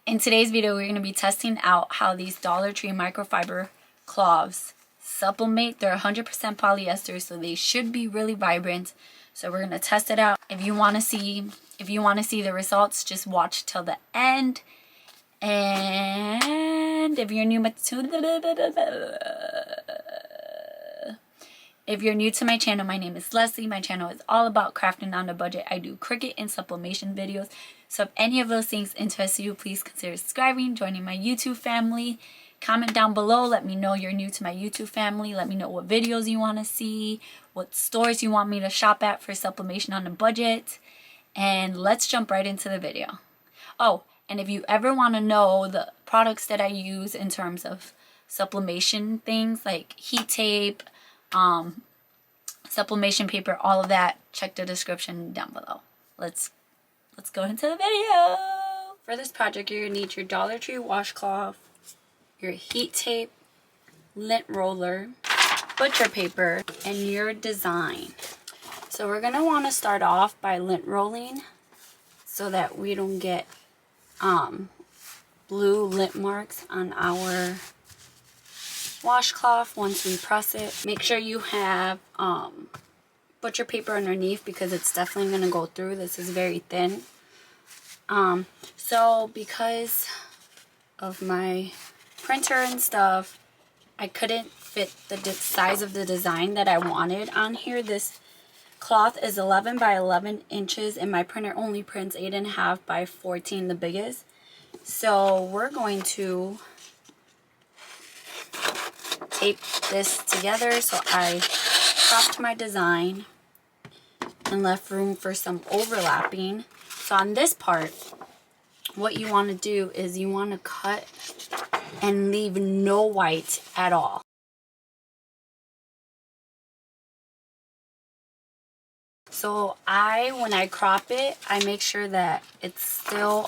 In today's video, we're going to be testing out how these Dollar Tree microfiber cloths sublimate. They're 100% polyester, so they should be really vibrant. So we're going to test it out. If you want to see the results, just watch till the end. And if you're new to my channel, my name is Leslie. My channel is all about crafting on a budget. I do Cricut and sublimation videos. So if any of those things interest you, please consider subscribing, joining my YouTube family. Comment down below. Let me know you're new to my YouTube family. Let me know what videos you want to see, what stores you want me to shop at for sublimation on a budget. And let's jump right into the video. Oh, and if you ever want to know the products that I use in terms of sublimation things like heat tape, sublimation paper, all of that, check the description down below. Let's go into the video. For this project, you're gonna need your Dollar Tree washcloth, your heat tape, lint roller, butcher paper, and your design. So we're gonna want to start off by lint rolling so that we don't get blue lint marks on our washcloth once we press it. Make sure you have butcher paper underneath because it's definitely going to go through. This is very thin. So because of my printer and stuff, I couldn't fit the size of the design that I wanted on here. This cloth is 11 by 11 inches and my printer only prints 8.5 by 14, the biggest. So we're going to tape this together. So I cropped my design and left room for some overlapping. So on this part, what you want to do is you want to cut and leave no white at all. So when I crop it, I make sure that it's still,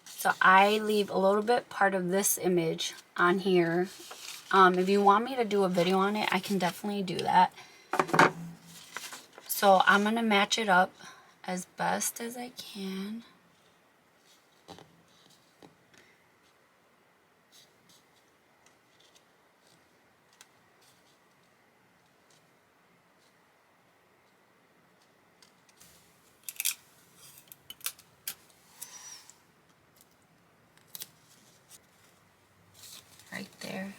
so I leave a little bit part of this image on here. If you want me to do a video on it, I can definitely do that. So I'm going to match it up as best as I can. Right there.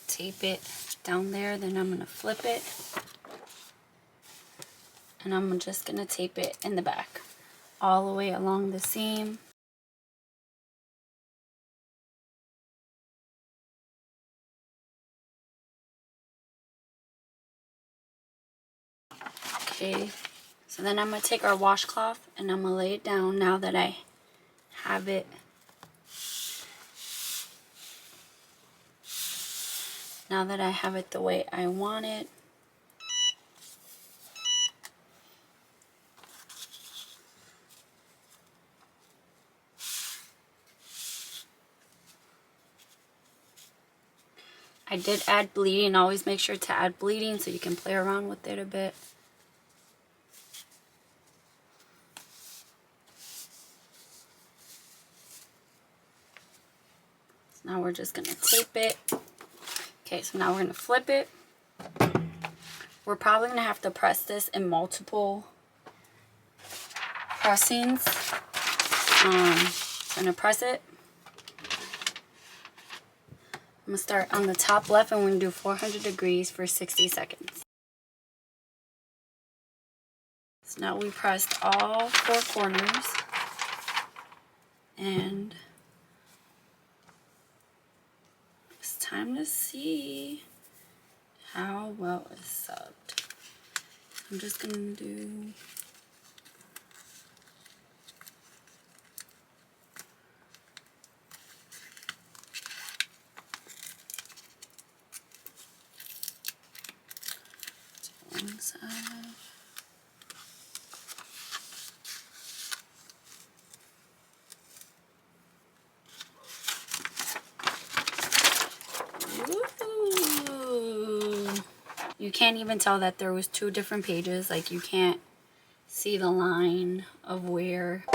Tape it down there, then I'm going to flip it. And I'm just going to tape it in the back all the way along the seam. Okay, so then I'm going to take our washcloth and I'm going to lay it down now that I have it. Now that I have it the way I want it. I did add bleeding. Always make sure to add bleeding so you can play around with it a bit. So now we're just going to tape it. Okay, so now we're going to flip it. We're probably going to have to press this in multiple pressings. So I'm going to press it. I'm going to start on the top left and we're going to do 400 degrees for 60 seconds. So now we pressed all 4 corners. And it's time to see how well it's subbed. I'm just going to do one side. You can't even tell that there was two different pages. Like, you can't see the line of where